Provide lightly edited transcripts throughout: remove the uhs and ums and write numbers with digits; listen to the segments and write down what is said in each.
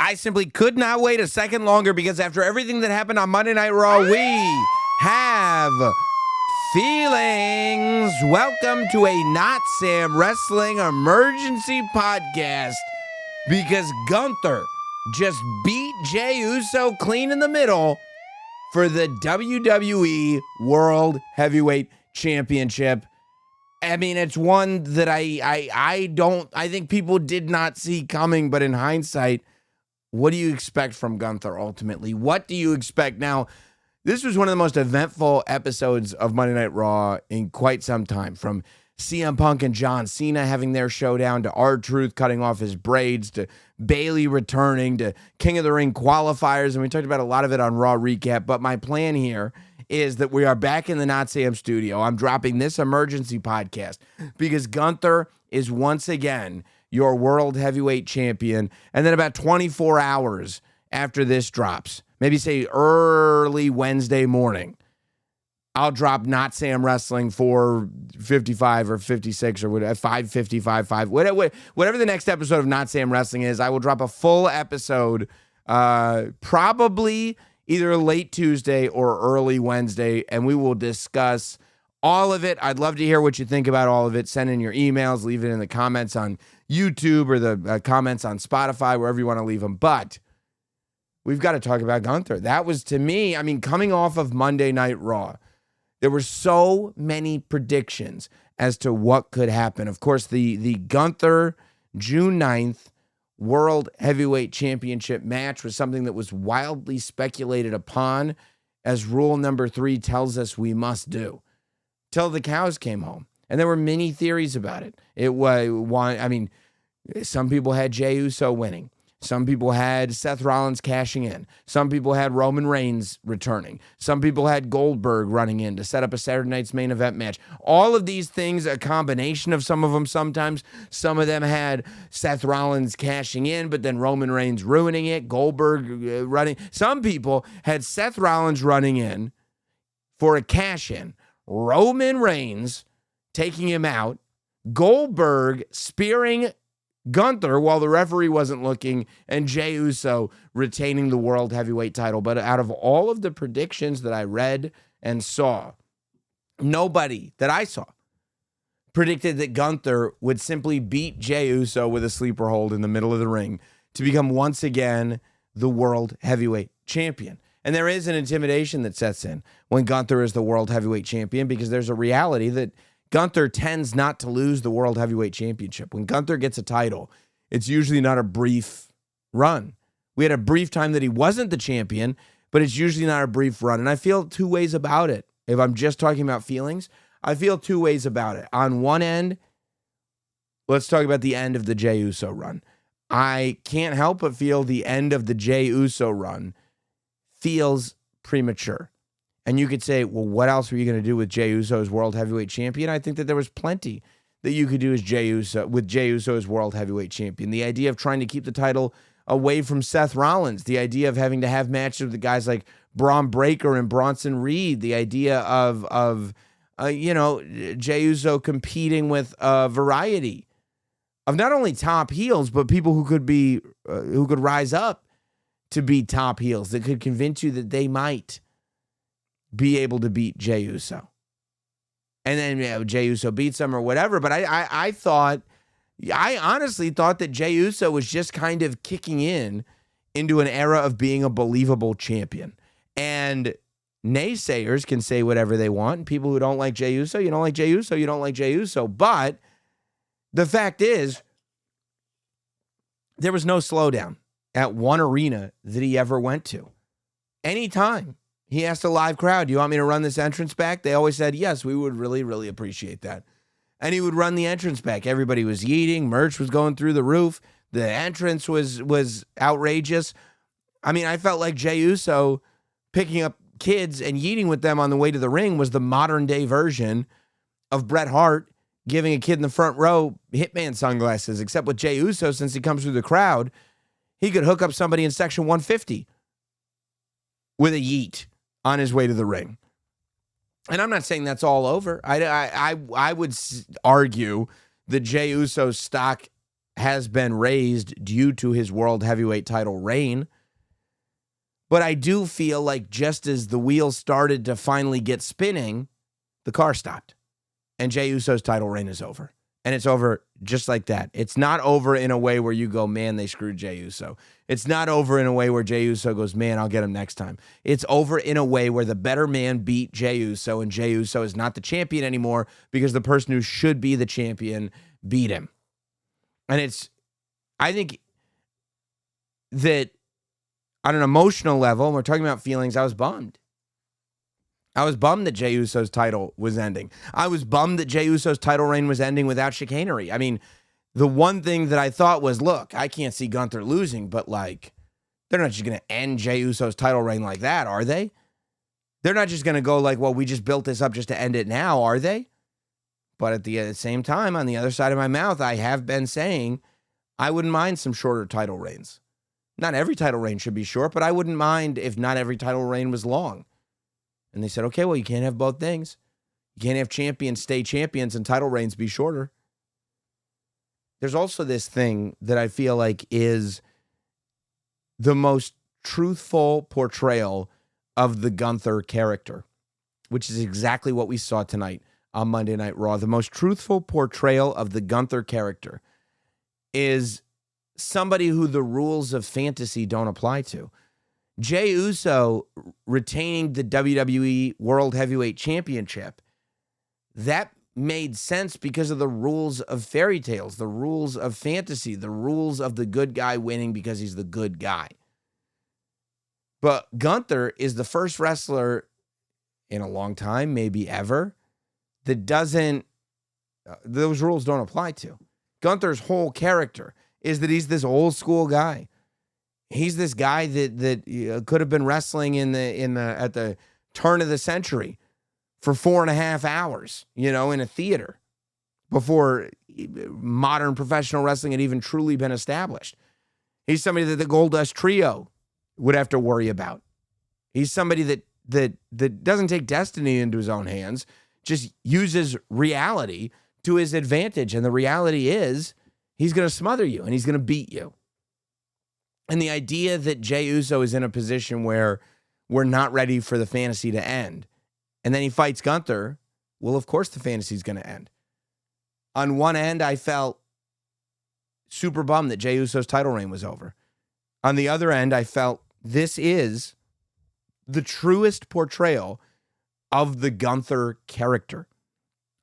I simply could not wait a second longer because after everything that happened on Monday Night Raw, we have feelings. Welcome to a Notsam Wrestling Emergency Podcast because Gunther just beat Jey Uso clean in the middle for the WWE World Heavyweight Championship. I mean, it's one that I think people did not see coming, but in hindsight, what do you expect from Gunther ultimately? What do you expect? Now, this was one of the most eventful episodes of Monday Night Raw in quite some time, from CM Punk and John Cena having their showdown, to R-Truth cutting off his braids, to Bayley returning, to King of the Ring qualifiers, and we talked about a lot of it on Raw Recap, but my plan here is that we are back in the Notsam studio. I'm dropping this emergency podcast because Gunther is once again your World Heavyweight Champion, and then about 24 hours after this drops, maybe say early Wednesday morning, I'll drop Notsam Wrestling 455 or 56 or whatever, 555, whatever the next episode of Notsam Wrestling is. I will drop a full episode probably either late Tuesday or early Wednesday, and we will discuss all of it. I'd love to hear what you think about all of it. Send in your emails, leave it in the comments on YouTube or the comments on Spotify, wherever you want to leave them. But we've got to talk about Gunther. That was, to me, I mean, coming off of Monday Night Raw, there were so many predictions as to what could happen. Of course, the Gunther June 9th World Heavyweight Championship match was something that was wildly speculated upon, as rule number 3 tells us we must do, till the cows came home. And there were many theories about it. It was one, I mean, some people had Jey Uso winning. Some people had Seth Rollins cashing in. Some people had Roman Reigns returning. Some people had Goldberg running in to set up a Saturday night's main event match. All of these things, a combination of some of them sometimes. Some of them had Seth Rollins cashing in, but then Roman Reigns ruining it, Goldberg running. Some people had Seth Rollins running in for a cash-in, Roman Reigns taking him out, Goldberg spearing Gunther while the referee wasn't looking, and Jey Uso retaining the World Heavyweight title. But out of all of the predictions that I read and saw, nobody that I saw predicted that Gunther would simply beat Jey Uso with a sleeper hold in the middle of the ring to become once again the World Heavyweight Champion. And there is an intimidation that sets in when Gunther is the World Heavyweight Champion, because there's a reality that Gunther tends not to lose the World Heavyweight Championship. When Gunther gets a title, it's usually not a brief run. We had a brief time that he wasn't the champion, but it's usually not a brief run. And I feel two ways about it. If I'm just talking about feelings, I feel two ways about it. On one end, let's talk about the end of the Jey Uso run. I can't help but feel the end of the Jey Uso run feels premature. And you could say, well, what else were you going to do with Jey Uso as World Heavyweight Champion? I think that there was plenty that you could do as Jey Uso as World Heavyweight Champion. The idea of trying to keep the title away from Seth Rollins, the idea of having to have matches with guys like Braun Breaker and Bronson Reed, the idea of Jey Uso competing with a variety of not only top heels, but people who could rise up to be top heels, that could convince you that they might be able to beat Jey Uso. And then Jey Uso beats him or whatever. But I honestly thought that Jey Uso was just kind of kicking into an era of being a believable champion. And naysayers can say whatever they want. And people who don't like Jey Uso, you don't like Jey Uso, you don't like Jey Uso. But the fact is, there was no slowdown at one arena that he ever went to. Anytime he asked a live crowd, you want me to run this entrance back? They always said, yes, we would really, really appreciate that. And he would run the entrance back. Everybody was yeeting. Merch was going through the roof. The entrance was outrageous. I mean, I felt like Jey Uso picking up kids and yeeting with them on the way to the ring was the modern day version of Bret Hart giving a kid in the front row Hitman sunglasses, except with Jey Uso, since he comes through the crowd, he could hook up somebody in section 150 with a yeet on his way to the ring. And I'm not saying that's all over. I would argue that Jey Uso's stock has been raised due to his World Heavyweight title reign. But I do feel like just as the wheels started to finally get spinning, the car stopped. And Jey Uso's title reign is over. And it's over just like that. It's not over in a way where you go, man, they screwed Jey Uso. It's not over in a way where Jey Uso goes, man, I'll get him next time. It's over in a way where the better man beat Jey Uso, and Jey Uso is not the champion anymore because the person who should be the champion beat him. And I think that on an emotional level, when we're talking about feelings, I was bummed. I was bummed that Jey Uso's title was ending. I was bummed that Jey Uso's title reign was ending without chicanery. I mean, the one thing that I thought was, look, I can't see Gunther losing, but like, they're not just going to end Jey Uso's title reign like that, are they? They're not just going to go like, well, we just built this up just to end it now, are they? But at the same time, on the other side of my mouth, I have been saying I wouldn't mind some shorter title reigns. Not every title reign should be short, but I wouldn't mind if not every title reign was long. And they said, okay, well, you can't have both things. You can't have champions stay champions and title reigns be shorter. There's also this thing that I feel like is the most truthful portrayal of the Gunther character, which is exactly what we saw tonight on Monday Night Raw. The most truthful portrayal of the Gunther character is somebody who the rules of fantasy don't apply to. Jey Uso retaining the WWE World Heavyweight Championship, that made sense because of the rules of fairy tales, the rules of fantasy, the rules of the good guy winning because he's the good guy. But Gunther is the first wrestler in a long time, maybe ever, that those rules don't apply to. Gunther's whole character is that he's this old school guy. He's this guy that could have been wrestling at the turn of the century for 4.5 hours, in a theater before modern professional wrestling had even truly been established. He's somebody that the Goldust Trio would have to worry about. He's somebody that doesn't take destiny into his own hands, just uses reality to his advantage. And the reality is he's going to smother you and he's going to beat you. And the idea that Jey Uso is in a position where we're not ready for the fantasy to end, and then he fights Gunther, well, of course the fantasy is going to end. On one end, I felt super bummed that Jey Uso's title reign was over. On the other end, I felt this is the truest portrayal of the Gunther character.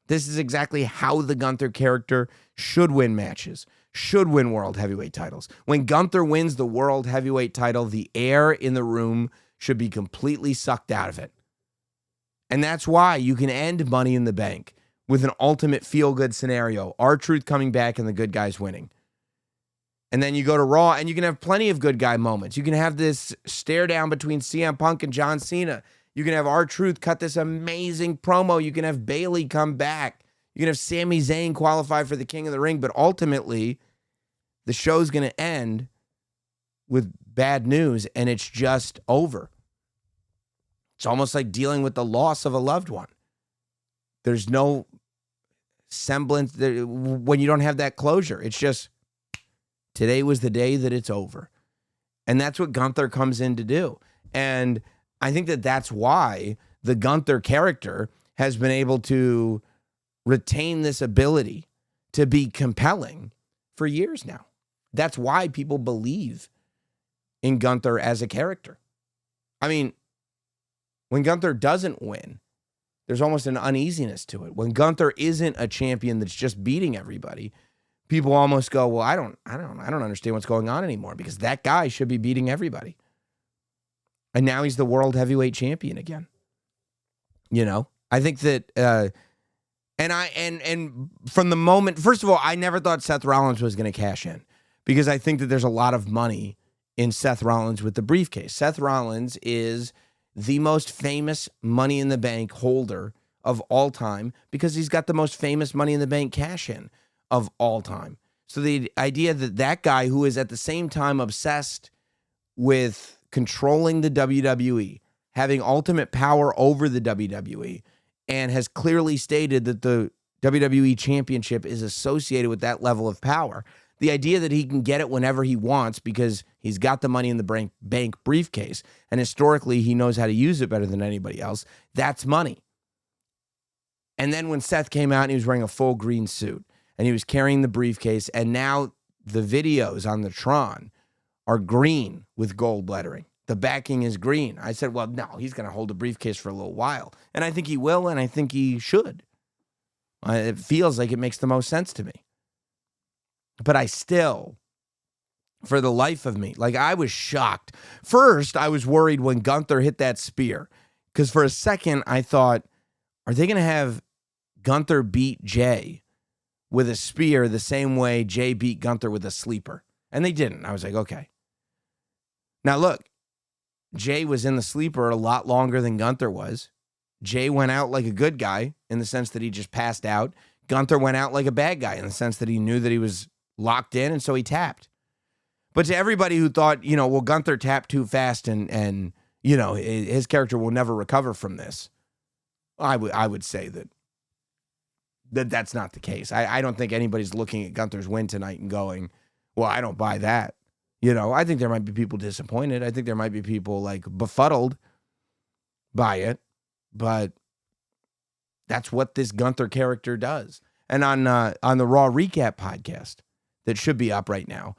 This is exactly how the Gunther character should win matches, should win world heavyweight titles. When Gunther wins the world heavyweight title, the air in the room should be completely sucked out of it. And that's why you can end Money in the Bank with an ultimate feel-good scenario, R-Truth coming back and the good guys winning. And then you go to Raw and you can have plenty of good guy moments. You can have this stare down between CM Punk and John Cena. You can have R-Truth cut this amazing promo. You can have Bayley come back. You can have Sami Zayn qualify for the King of the Ring. But ultimately, the show's going to end with bad news, and it's just over. It's almost like dealing with the loss of a loved one. There's no semblance when you don't have that closure. It's just, today was the day that it's over. And that's what Gunther comes in to do. And I think that that's why the Gunther character has been able to retain this ability to be compelling for years now. That's why people believe in Gunther as a character. I mean, when Gunther doesn't win, there's almost an uneasiness to it. When Gunther isn't a champion that's just beating everybody, people almost go, well, I don't understand what's going on anymore because that guy should be beating everybody. And now he's the world heavyweight champion again. I think that, and from the moment, first of all, I never thought Seth Rollins was going to cash in because I think that there's a lot of money in Seth Rollins with the briefcase. Seth Rollins is the most famous Money in the Bank holder of all time because he's got the most famous Money in the Bank cash in of all time. So the idea that that guy who is at the same time obsessed with controlling the WWE, having ultimate power over the WWE, and has clearly stated that the WWE Championship is associated with that level of power, The idea that he can get it whenever he wants because he's got the money in the bank briefcase, and historically he knows how to use it better than anybody else, that's money. And then when Seth came out and he was wearing a full green suit and he was carrying the briefcase, and now the videos on the Tron are green with gold lettering. The backing is green. I said, well, no, he's going to hold the briefcase for a little while. And I think he will, and I think he should. It feels like it makes the most sense to me. But I still, for the life of me, like I was shocked. First, I was worried when Gunther hit that spear. Because for a second, I thought, are they going to have Gunther beat Jey with a spear the same way Jey beat Gunther with a sleeper? And they didn't. I was like, okay. Now look, Jey was in the sleeper a lot longer than Gunther was. Jey went out like a good guy in the sense that he just passed out. Gunther went out like a bad guy in the sense that he knew that he was locked in, and so he tapped. But to everybody who thought, well, Gunther tapped too fast and his character will never recover from this, I would say that's not the case. I don't think anybody's looking at Gunther's win tonight and going, well, I don't buy that. I think there might be people disappointed. I think there might be people like befuddled by it, but that's what this Gunther character does. And on the Raw Recap podcast that should be up right now,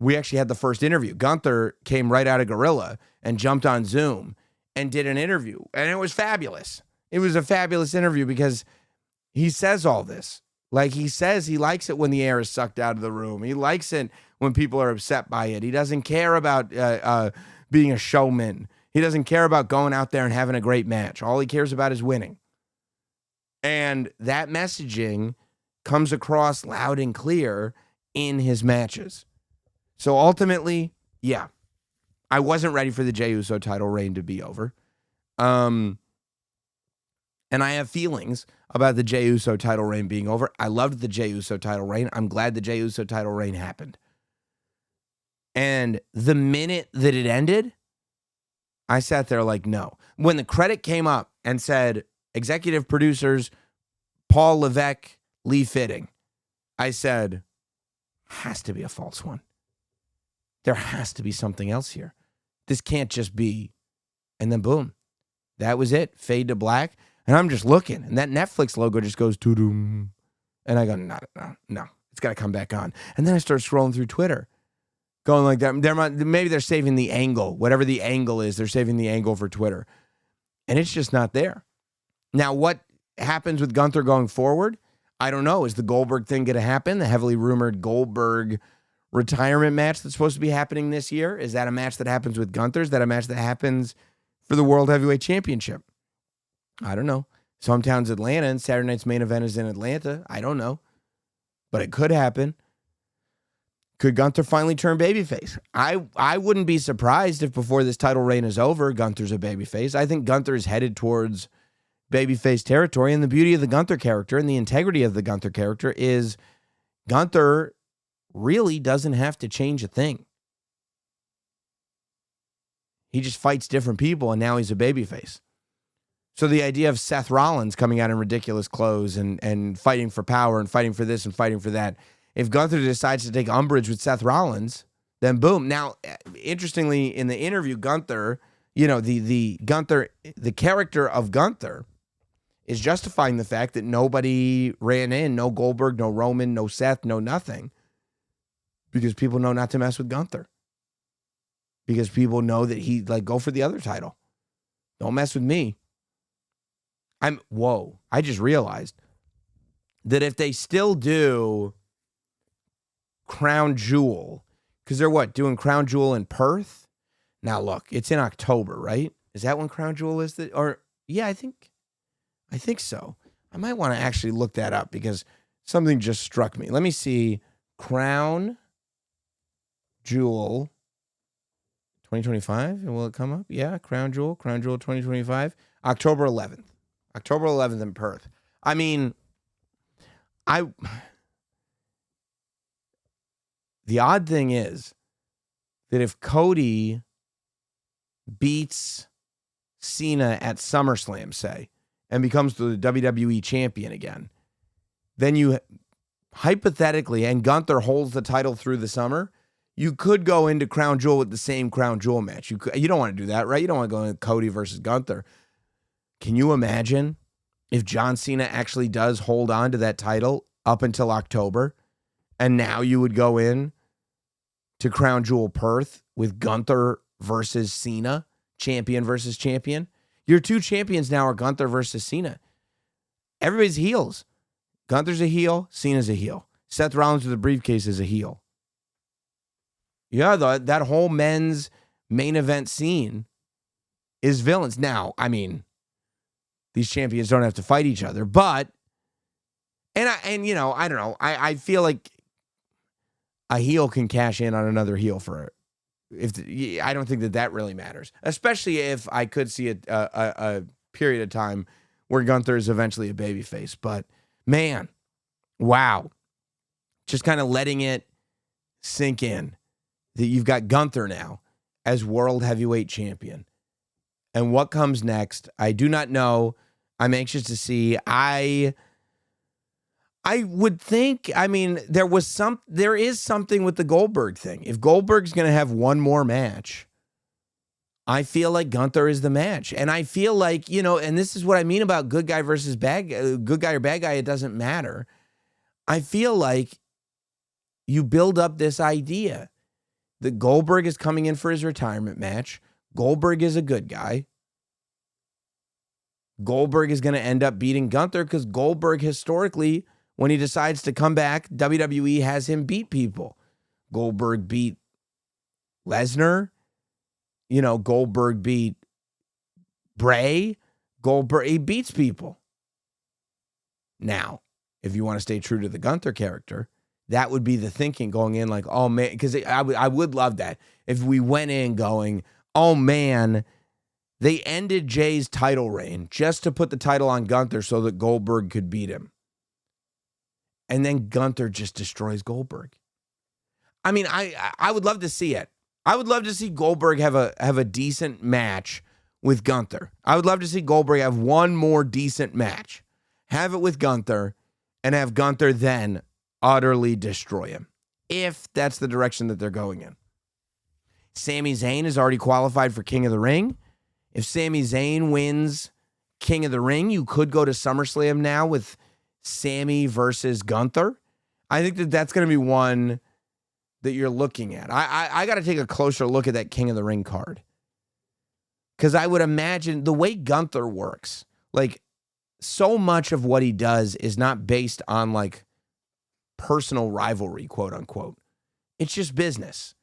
we actually had the first interview. Gunther came right out of Gorilla and jumped on Zoom and did an interview, and it was fabulous. It was a fabulous interview because he says all this. Like he says he likes it when the air is sucked out of the room. He likes it when people are upset by it. He doesn't care about being a showman. He doesn't care about going out there and having a great match. All he cares about is winning. And that messaging comes across loud and clear in his matches. So ultimately, yeah, I wasn't ready for the Jey Uso title reign to be over. And I have feelings about the Jey Uso title reign being over. I loved the Jey Uso title reign. I'm glad the Jey Uso title reign happened. And the minute that it ended, I sat there like, no. When the credit came up and said, executive producers, Paul Levesque, Lee Fitting, I said, has to be a false one. There has to be something else here. This can't just be, and then boom, that was it. Fade to black. And I'm just looking, and that Netflix logo just goes to-doom. And I go, no, it's got to come back on. And then I start scrolling through Twitter, going like that. Maybe they're saving the angle. Whatever the angle is, they're saving the angle for Twitter. And it's just not there. Now, what happens with Gunther going forward? I don't know. Is the Goldberg thing going to happen? The heavily rumored Goldberg retirement match that's supposed to be happening this year? Is that a match that happens with Gunther? Is that a match that happens for the World Heavyweight Championship? I don't know. His hometown's Atlanta, and Saturday night's main event is in Atlanta. I don't know. But it could happen. Could Gunther finally turn babyface? I wouldn't be surprised if before this title reign is over, Gunther's a babyface. I think Gunther is headed towards babyface territory, and the beauty of the Gunther character and the integrity of the Gunther character is Gunther really doesn't have to change a thing. He just fights different people, and now he's a babyface. So the idea of Seth Rollins coming out in ridiculous clothes and fighting for power and fighting for this and fighting for that, if Gunther decides to take umbrage with Seth Rollins, then boom. Now, interestingly, in the interview, Gunther, the character of Gunther is justifying the fact that nobody ran in, no Goldberg, no Roman, no Seth, no nothing, because people know not to mess with Gunther. Because people know that go for the other title. Don't mess with me. I just realized that if they still do Crown Jewel, because they're doing Crown Jewel in Perth? Now look, it's in October, right? Is that when Crown Jewel is? I think so. I might want to actually look that up because something just struck me. Let me see. Crown Jewel 2025. Will it come up? Yeah, Crown Jewel 2025. October 11th. October 11th in Perth. I mean, the odd thing is that if Cody beats Cena at SummerSlam, say, and becomes the WWE champion again, then you hypothetically, and Gunther holds the title through the summer, you could go into Crown Jewel with the same Crown Jewel match. You don't want to do that, right? You don't want to go into Cody versus Gunther. Can you imagine if John Cena actually does hold on to that title up until October, and now you would go in to Crown Jewel Perth with Gunther versus Cena, champion versus champion? Your two champions now are Gunther versus Cena. Everybody's heels. Gunther's a heel. Cena's a heel. Seth Rollins with a briefcase is a heel. Yeah, that whole men's main event scene is villains. Now, I mean, these champions don't have to fight each other, but, I don't know. I feel like a heel can cash in on another heel I don't think that really matters, especially if I could see a period of time where Gunther is eventually a babyface. But man, wow. Just kind of letting it sink in that you've got Gunther now as World Heavyweight Champion. And what comes next, I do not know. I'm anxious to see. I would think, there is something with the Goldberg thing. If Goldberg's going to have one more match, I feel like Gunther is the match. And I feel like, and this is what I mean about good guy versus good guy or bad guy, it doesn't matter. I feel like you build up this idea that Goldberg is coming in for his retirement match. Goldberg is a good guy. Goldberg is going to end up beating Gunther because Goldberg historically, when he decides to come back, WWE has him beat people. Goldberg beat Lesnar. Goldberg beat Bray. Goldberg, he beats people. Now, if you want to stay true to the Gunther character, that would be the thinking going in like, oh man, because I would love that. If we went in going, oh man, they ended Jey's title reign just to put the title on Gunther so that Goldberg could beat him. And then Gunther just destroys Goldberg. I mean, I would love to see it. I would love to see Goldberg have a decent match with Gunther. I would love to see Goldberg have one more decent match. Have it with Gunther and have Gunther then utterly destroy him. If that's the direction that they're going in. Sami Zayn is already qualified for King of the Ring. If Sami Zayn wins King of the Ring, you could go to SummerSlam now with Sami versus Gunther. I think that that's going to be one that you're looking at. I got to take a closer look at that King of the Ring card. Because I would imagine the way Gunther works, like so much of what he does is not based on like personal rivalry, quote unquote. It's just business.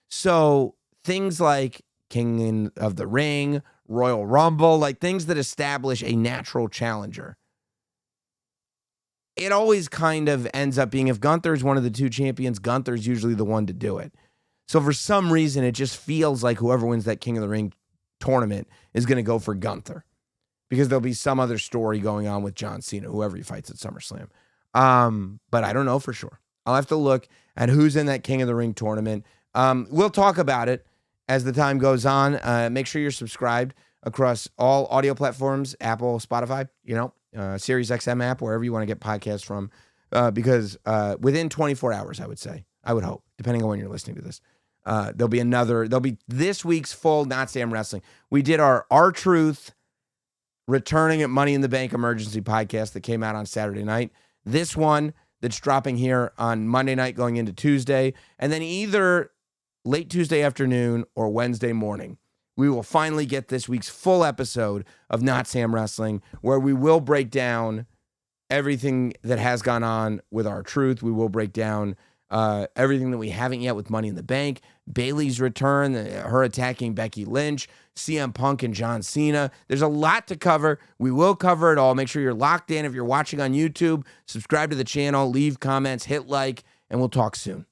So things like King of the Ring, Royal Rumble, like things that establish a natural challenger. It always kind of ends up being if Gunther is one of the two champions, Gunther's usually the one to do it. So for some reason, it just feels like whoever wins that King of the Ring tournament is going to go for Gunther because there'll be some other story going on with John Cena, whoever he fights at SummerSlam. But I don't know for sure. I'll have to look at who's in that King of the Ring tournament. We'll talk about it as the time goes on. Make sure you're subscribed across all audio platforms, Apple, Spotify, Sirius XM app, wherever you want to get podcasts from, because within 24 hours, I would hope, depending on when you're listening to this, there'll be this week's full Notsam Wrestling. We did our R-Truth returning at Money in the Bank emergency podcast that came out on Saturday night. This one that's dropping here on Monday night going into Tuesday, and then either late Tuesday afternoon or Wednesday morning, we will finally get this week's full episode of Notsam Wrestling, where we will break down everything that has gone on with R-Truth. We will break down everything that we haven't yet with Money in the Bank, Bayley's return, her attacking Becky Lynch, CM Punk and John Cena. There's a lot to cover. We will cover it all. Make sure you're locked in. If you're watching on YouTube, subscribe to the channel, leave comments, hit like, and we'll talk soon.